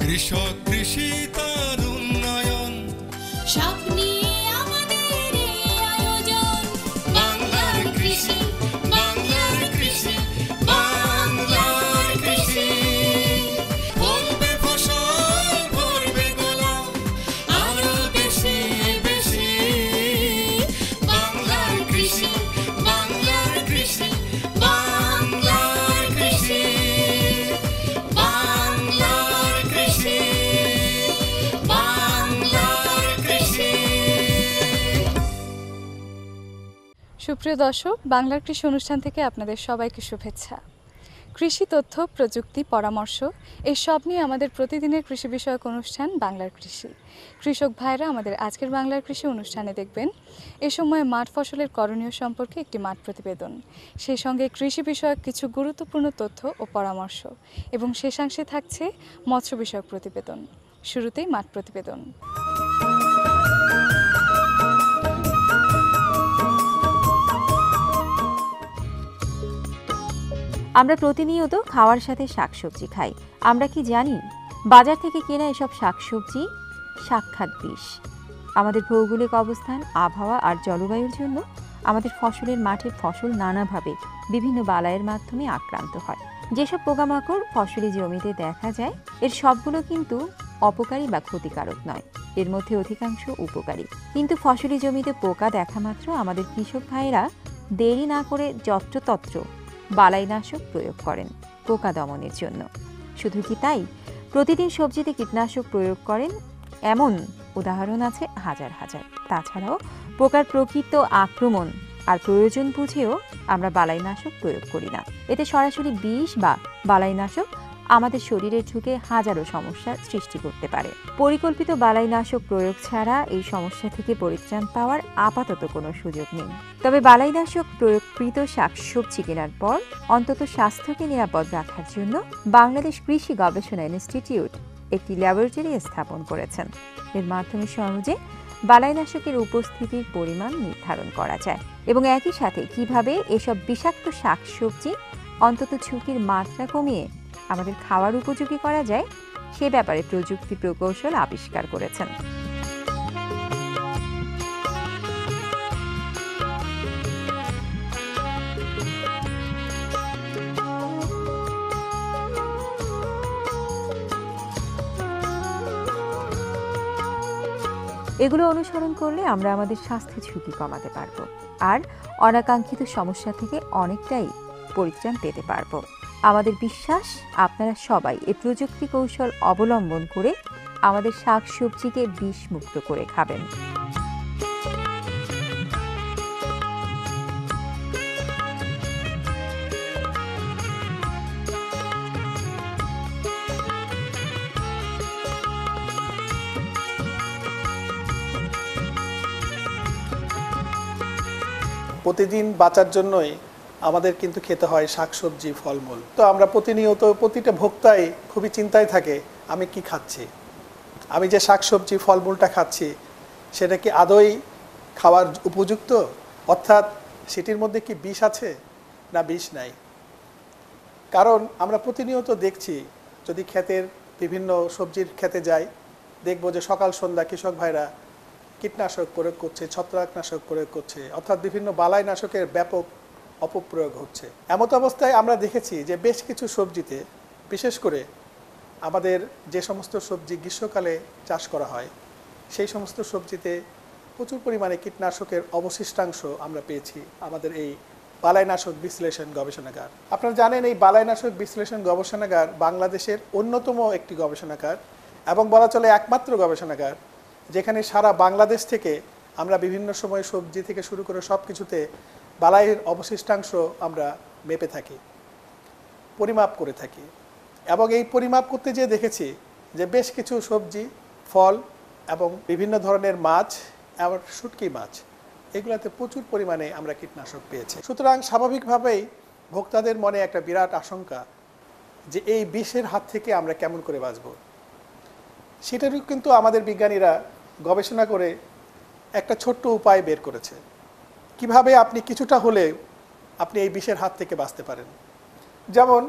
কৃষক কৃষি তার উন্নয়ন সব নিয়ে আমাদের এই আয়োজন। বাংলার কৃষি, বাংলার কৃষি, বাংলার কৃষি। ফলবে ফসল ভরবে গোলা আরো বেশি বেশি। বাংলার কৃষি, বাংলার কৃষি, বাংলার কৃষি, বাংলার কৃষি, বাংলার কৃষি। সুপ্রিয় দর্শক, বাংলার কৃষি অনুষ্ঠান থেকে আপনাদের সবাইকে শুভেচ্ছা। কৃষি তথ্য, প্রযুক্তি, পরামর্শ এই সব নিয়ে আমাদের প্রতিদিনের কৃষি বিষয়ক অনুষ্ঠান বাংলার কৃষি। কৃষক ভাইরা আমাদের আজকের বাংলার কৃষি অনুষ্ঠানে দেখবেন এ সময় মাঠ ফসলের করণীয় সম্পর্কে একটি মাঠ প্রতিবেদন, সেই সঙ্গে কৃষি বিষয়ক কিছু গুরুত্বপূর্ণ তথ্য ও পরামর্শ এবং শেষাংশে থাকছে মৎস্য বিষয়ক প্রতিবেদন। শুরুতেই মাঠ প্রতিবেদন। আমরা প্রতিনিয়ত খাওয়ার সাথে শাকসবজি খাই। আমরা কি জানি বাজার থেকে কেনা এসব শাকসবজি সাক্ষাৎ বিষ। আমাদের ভৌগোলিক অবস্থান, আবহাওয়া আর জলবায়ুর জন্য আমাদের ফসলের মাঠের ফসল নানাভাবে বিভিন্ন বালাইয়ের মাধ্যমে আক্রান্ত হয়। যেসব পোকামাকড় ফসলি জমিতে দেখা যায় এর সবগুলো কিন্তু অপকারী বা ক্ষতিকারক নয়, এর মধ্যে অধিকাংশ উপকারী। কিন্তু ফসলি জমিতে পোকা দেখা মাত্র আমাদের কৃষক ভাইয়েরা দেরি না করে যত্রতত্র বালাইনাশক প্রয়োগ করেন পোকা দমনের জন্য। শুধু কি তাই, প্রতিদিন সবজিতে কীটনাশক প্রয়োগ করেন এমন উদাহরণ আছে হাজার হাজার। তাছাড়াও পোকার প্রকৃত আক্রমণ আর প্রয়োজন বুঝেও আমরা বালাইনাশক প্রয়োগ করি না। এতে সরাসরি বিষ বা বালাইনাশক আমাদের শরীরের ঢুকে হাজারো সমস্যার সৃষ্টি করতে পারে। পরিকল্পিত বালাইনাশক প্রয়োগ ছাড়া এই সমস্যা থেকে পরিত্রাণ পাওয়ার আপাতত কোনো সুযোগ নেই। তবে বালাইনাশক প্রয়োগকৃত শাকসবজি কেনার পর অন্তত স্বাস্থ্যকে নিরাপদ রাখার জন্য বাংলাদেশ কৃষি গবেষণা ইনস্টিটিউট একটি ল্যাবরেটরি স্থাপন করেছেন। এর মাধ্যমে সহজে বালাইনাশকের উপস্থিতির পরিমাণ নির্ধারণ করা যায় এবং একই সাথে কিভাবে এসব বিষাক্ত শাকসবজি অন্তত ঝুঁকির মাত্রা কমিয়ে আমাদের খাওয়ার উপযোগী করা যায় সে ব্যাপারে প্রযুক্তি প্রকৌশল আবিষ্কার করেছেন। এগুলো অনুসরণ করলে আমরা আমাদের স্বাস্থ্য ঝুঁকি কমাতে পারবো আর অনাকাঙ্ক্ষিত সমস্যা থেকে অনেকটাই পরিত্রাণ পেতে পারবো। আমাদের বিশ্বাস আপনারা সবাই এই প্রযুক্তি কৌশল অবলম্বন করে আমাদের শাকসবজিকে বিষমুক্ত করে খাবেন। প্রতিদিন বাঁচার জন্যই আমাদের কিন্তু খেতে হয় শাকসবজি, ফলমূল। তো আমরা প্রতিনিয়ত প্রতিটা ভোক্তাই খুবই চিন্তায় থাকে, আমি কি খাচ্ছি, আমি যে শাকসবজি ফলমূলটা খাচ্ছি সেটা কি আদৌ খাওয়ার উপযুক্ত, অর্থাৎ সেটির মধ্যে কি বিষ আছে না বিষ নাই। কারণ আমরা প্রতিনিয়ত দেখছি, যদি ক্ষেতের বিভিন্ন সবজির ক্ষেতে যাই, দেখবো যে সকাল সন্ধ্যা কৃষক ভাইরা কীটনাশক প্রয়োগ করছে, ছত্রাকনাশক প্রয়োগ করছে, অর্থাৎ বিভিন্ন বালাইনাশকের ব্যাপক অপপ্রয়োগ হচ্ছে। এমত অবস্থায় আমরা দেখেছি যে বেশ কিছু সবজিতে, বিশেষ করে আমাদের যে সমস্ত সবজি গ্রীষ্মকালে চাষ করা হয় সেই সমস্ত সবজিতে প্রচুর পরিমাণে কীটনাশকের অবশিষ্টাংশ আমরা পেয়েছি আমাদের এই বালাইনাশক বিশ্লেষণ গবেষণাগার। আপনারা জানেন এই বালাইনাশক বিশ্লেষণ গবেষণাগার বাংলাদেশের অন্যতম একটি গবেষণাগার এবং বলা চলে একমাত্র গবেষণাগার যেখানে সারা বাংলাদেশ থেকে আমরা বিভিন্ন সময় সবজি থেকে শুরু করে সব কিছুতে বালাইয়ের অবশিষ্টাংশ আমরা মেপে থাকি, পরিমাপ করে থাকি। এবং এই পরিমাপ করতে যেয়ে দেখেছি যে বেশ কিছু সবজি, ফল এবং বিভিন্ন ধরনের মাছ, আবার শুটকি মাছ, এগুলোতে প্রচুর পরিমাণে আমরা কীটনাশক পেয়েছি। সুতরাং স্বাভাবিকভাবেই ভোক্তাদের মনে একটা বিরাট আশঙ্কা যে এই বিষের হাত থেকে আমরা কেমন করে বাঁচব। সেটারও কিন্তু আমাদের বিজ্ঞানীরা গবেষণা করে একটা ছোট্ট উপায় বের করেছে, কিভাবে আপনি কিছুটা হলে আপনি এই বিষের হাত থেকে বাঁচতে পারেন। যেমন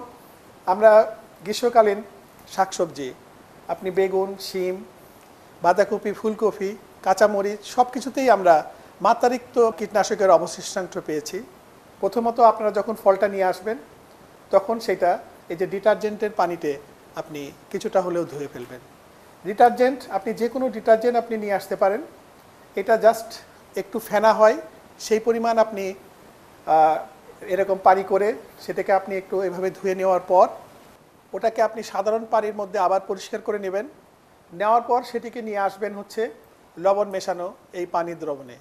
আমরা গ্রীষ্মকালীন শাকসবজি আপনি বেগুন, শিম, বাঁধাকপি, ফুলকপি, কাঁচামরিচ সব কিছুতেই আমরা মাত্রাতিরিক্ত কীটনাশকের অবশিষ্টাংশ পেয়েছি। প্রথমত আপনারা যখন ফলটা নিয়ে আসবেন তখন সেটা এই যে ডিটারজেন্টের পানিতে আপনি কিছুটা হলেও ধুয়ে ফেলবেন। ডিটারজেন্ট আপনি যে কোনো ডিটারজেন্ট আপনি নিয়ে আসতে পারেন, এটা জাস্ট একটু ফেনা হয় সেই পরিমাণ আপনি এরকম পানি করে সেটাকে আপনি একটু এভাবে ধুয়ে নেওয়ার পর ওটাকে আপনি সাধারণ পানির মধ্যে আবার পরিষ্কার করে নেবেন। নেওয়ার পর সেটিকে নিয়ে আসবেন হচ্ছে লবণ মেশানো এই পানির দ্রবণে।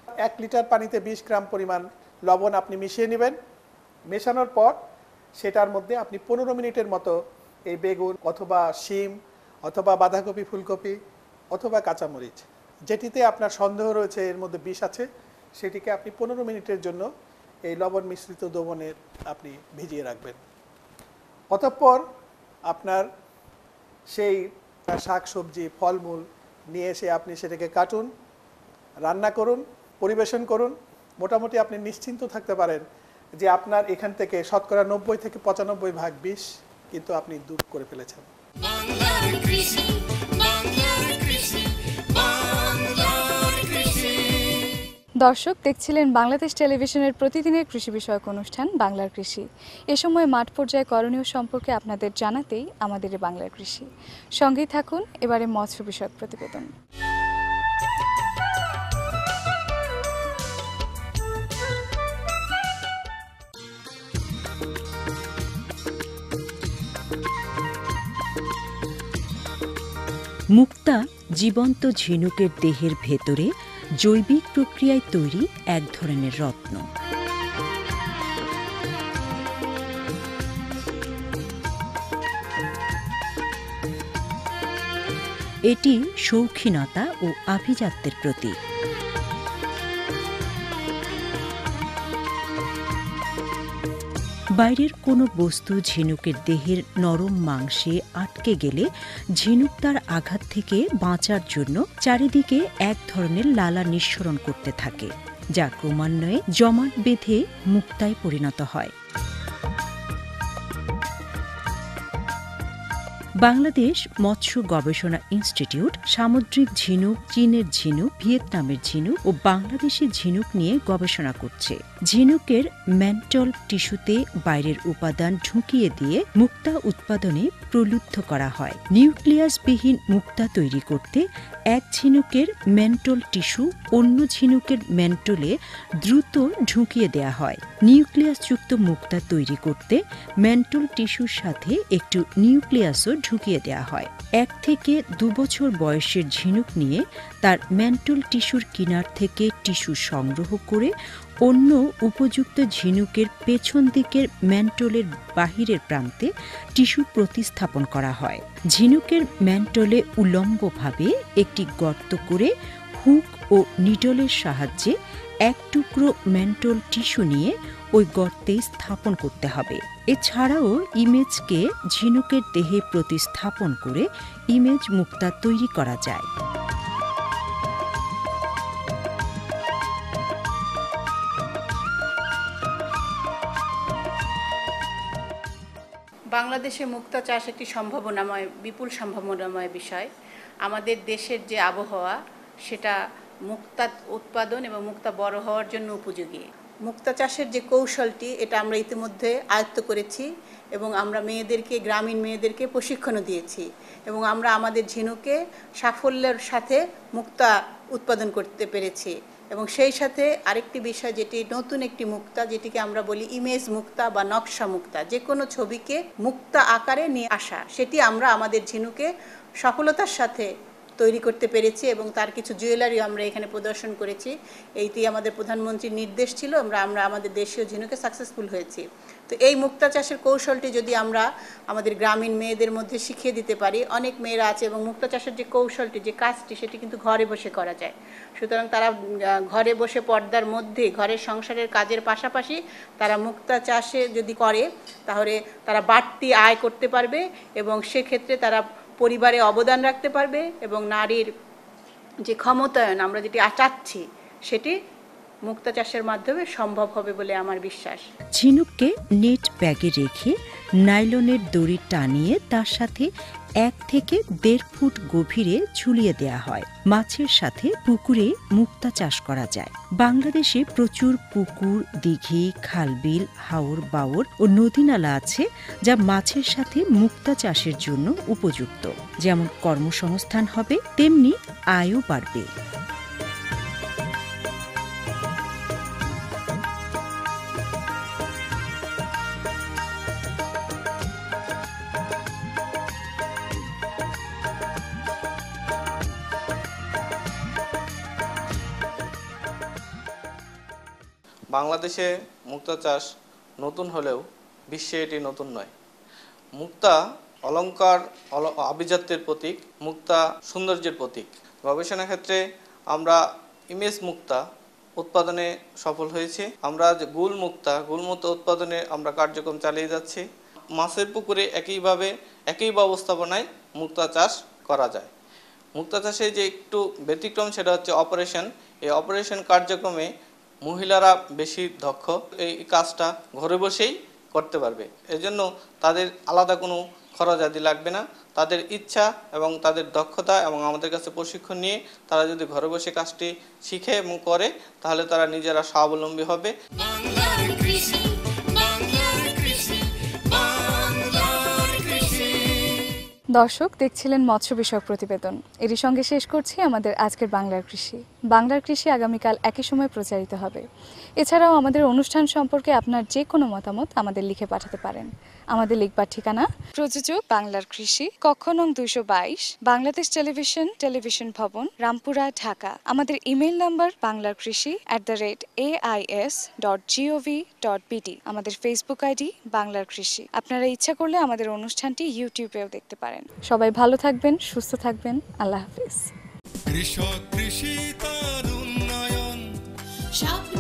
1 লিটার পানিতে 20 গ্রাম পরিমাণ লবণ আপনি মিশিয়ে নেবেন। মেশানোর পর সেটার মধ্যে আপনি 15 মিনিটের মতো এই বেগুন অথবা শিম অথবা বাঁধাকপি, ফুলকপি অথবা কাঁচামরিচ যেটিতে আপনার সন্দেহ রয়েছে এর মধ্যে বিষ আছে, সেটিকে আপনি 15 মিনিটের জন্য এই লবণ মিশ্রিত দ্রবণের আপনি ভিজিয়ে রাখবেন। অতঃপর আপনার সেই শাক সবজি ফলমূল নিয়ে এসে আপনি সেটাকে কাটুন, রান্না করুন, পরিবেশন করুন। মোটামুটি আপনি নিশ্চিন্ত থাকতে পারেন যে আপনার এখান থেকে শতকরা 90 থেকে 95 ভাগ বিষ কিন্তু আপনি দূর করে ফেলেছেন। বাংলার কৃষি, বাংলার কৃষি, বাংলার কৃষি। দর্শক দেখছিলেন বাংলাদেশ টেলিভিশনের প্রতিদিনের কৃষি বিষয়ক অনুষ্ঠান বাংলার কৃষি। এ সময় মাঠ পর্যায়ে করণীয় সম্পর্কে আপনাদের জানাতেই আমাদের এই বাংলার কৃষি। সঙ্গেই থাকুন এবারে মৎস্য বিষয়ক প্রতিবেদন। মুক্তা জীবন্ত ঝিনুকের দেহের ভেতরে জৈবিক প্রক্রিয়ায় তৈরি এক ধরনের রত্ন। এটি শৌখিনতা ও আভিজাত্যের প্রতীক। বাইরের কোনো বস্তু ঝিনুকের দেহের নরম মাংসে আটকে গেলে ঝিনুক তার আঘাত থেকে বাঁচার জন্য চারিদিকে এক ধরনের লালা নিঃসরণ করতে থাকে, যা ক্রমান্বয়ে জমাট বেঁধে মুক্তায় পরিণত হয়। বাংলাদেশ মৎস্য গবেষণা ইনস্টিটিউট সামুদ্রিক ঝিনুক, চীনের ঝিনুক, ভিয়েতনামের ঝিনুক ও বাংলাদেশের ঝিনুক নিয়ে গবেষণা করছে। ঝিনুকের ম্যান্টল টিস্যুতে বাইরের উপাদান ঢুকিয়ে দিয়ে মুক্তা উৎপাদনে প্রলুব্ধ করা হয়। নিউক্লিয়াসবিহীন মুক্তা তৈরি করতে এক ঝিনুকের ম্যান্টল টিস্যু অন্য ঝিনুকের ম্যান্টলে দ্রুত ঢুকিয়ে দেয়া হয়। নিউক্লিয়াসযুক্ত মুক্তা তৈরি করতে ম্যান্টল টিস্যুর সাথে একটু নিউক্লিয়াসও ঢুকিয়ে দেয়া হয়। 1 থেকে 2 বছর বয়সের ঝিনুক নিয়ে তার ম্যান্টল টিস্যুর কিনার থেকে টিস্যু সংগ্রহ করে অন্য উপযুক্ত ঝিনুকের পেছন দিকের ম্যান্টলের বাহিরের প্রান্তে টিস্যু প্রতিস্থাপন করা হয়। ঝিনুকের ম্যান্টলে উলম্বভাবে একটি গর্ত করে হুক ও নিডলের সাহায্যে 1 টুকরো ম্যান্টল টিস্যু নিয়ে ওই গর্তে স্থাপন করতে হবে। এছাড়াও ইমেজকে ঝিনুকের দেহে প্রতিস্থাপন করে ইমেজ মুক্তা তৈরি করা যায়। বাংলাদেশে মুক্তা চাষ একটি সম্ভাবনাময়, বিপুল সম্ভাবনাময় বিষয়। আমাদের দেশের যে আবহাওয়া সেটা মুক্তা উৎপাদন এবং মুক্তা বড় হওয়ার জন্য উপযোগী। মুক্তা চাষের যে কৌশলটি এটা আমরা ইতিমধ্যে আয়ত্ত করেছি এবং আমরা মেয়েদেরকে, গ্রামীণ মেয়েদেরকে প্রশিক্ষণও দিয়েছি এবং আমরা আমাদের ঝিনুকে সাফল্যের সাথে মুক্তা উৎপাদন করতে পেরেছি। এবং সেই সাথে আরেকটি বিষয় যেটি নতুন একটি মুক্তা, যেটিকে আমরা বলি ইমেজ মুক্তা বা নকশা মুক্তা, যে কোনো ছবিকে মুক্তা আকারে নিয়ে আসা, সেটি আমরা আমাদের ঝিনুকে সফলতার সাথে তৈরি করতে পেরেছি এবং তার কিছু জুয়েলারিও আমরা এখানে প্রদর্শন করেছি। এইটি আমাদের প্রধানমন্ত্রীর নির্দেশ ছিল, আমরা আমাদের দেশীয় ঝিনুকে সাকসেসফুল হয়েছি। তো এই মুক্তা চাষের কৌশলটি যদি আমরা আমাদের গ্রামীণ মেয়েদের মধ্যে শিখিয়ে দিতে পারি, অনেক মেয়েরা আছে এবং মুক্তা চাষের যে কৌশলটি, যে কাজটি, সেটি কিন্তু ঘরে বসে করা যায়। সুতরাং তারা ঘরে বসে পর্দার মধ্যে ঘরের সংসারের কাজের পাশাপাশি তারা মুক্তা চাষে যদি করে তাহলে তারা বাড়তি আয় করতে পারবে এবং সেক্ষেত্রে তারা পরিবারে অবদান রাখতে পারবে এবং নারীর যে ক্ষমতায়ন আমরা যেটি চাচ্ছি সেটি মুক্তা চাষের মাধ্যমে সম্ভব হবে বলে আমার বিশ্বাস। ঝিনুককে নেট ব্যাগে রেখে নাইলনের দড়ি টানিয়ে তার সাথে 1 থেকে 1.5 ফুট গভীরে ঝুলিয়ে দেয়া হয়। মাছের সাথে পুকুরে মুক্তা চাষ করা যায়। বাংলাদেশে প্রচুর পুকুর, দিঘি, খালবিল, হাওর, বাওর ও নদী-নালা আছে যা মাছের সাথে মুক্তা চাষের জন্য উপযুক্ত। যেমন কর্মসংস্থান হবে, তেমনি আয়ও বাড়বে। বাংলাদেশে মুক্তা চাষ নতুন হলেও বিশ্বে এটি নতুন নয়। মুক্তা অলংকার, আভিজাত্যের প্রতীক, মুক্তা সৌন্দর্যের প্রতীক। গবেষণা ক্ষেত্রে আমরা ইমেজ মুক্তা উৎপাদনে সফল হয়েছি। আমরা যে গুল মুক্তা উৎপাদনে আমরা কার্যক্রম চালিয়ে যাচ্ছি। মাছের পুকুরে একই ব্যবস্থাপনায় মুক্তা চাষ করা যায়। মুক্তা চাষে যে একটু ব্যতিক্রম সেটা হচ্ছে অপারেশন। এই অপারেশন কার্যক্রমে মহিলারা বেশি দক্ষ, এই কাজটা ঘরে বসেই করতে পারবে। এজন্য তাদের আলাদা কোনো খরচ আদি লাগবে না। তাদের ইচ্ছা এবং তাদের দক্ষতা এবং আমাদের কাছে প্রশিক্ষণ নিয়ে তারা যদি ঘরে বসে কাজটি শিখে এবং করে তাহলে তারা নিজেরা স্বাবলম্বী হবে। বাংলার কৃষি, বাংলার কৃষি, বাংলার কৃষি। দর্শক দেখছিলেন মৎস্য বিষয়ক প্রতিবেদন। এরই সঙ্গে শেষ করছি আমাদের আজকের বাংলার কৃষি। বাংলার কৃষি আগামীকাল একই সময় প্রচারিত হবে। এছাড়াও আমাদের অনুষ্ঠান সম্পর্কে আপনার যে কোনো মতামত আমাদের লিখে পাঠাতে পারেন। আমাদের লিখবার ঠিকানা প্রযোজক বাংলার কৃষি, কক্ষ নং 222, বাংলাদেশ টেলিভিশন ভবন, রামপুরা, ঢাকা। আমাদের ইমেইল নাম্বার banglarkrishi@ais.gov.bt। আমাদের ফেসবুক আইডি বাংলার কৃষি। আপনারা ইচ্ছা করলে আমাদের অনুষ্ঠানটি ইউটিউবেও দেখতে পারেন। সবাই ভালো থাকবেন, সুস্থ থাকবেন। আল্লাহ হাফিজ। কৃষক কৃষি তার উন্নয়ন, স্বপ্ন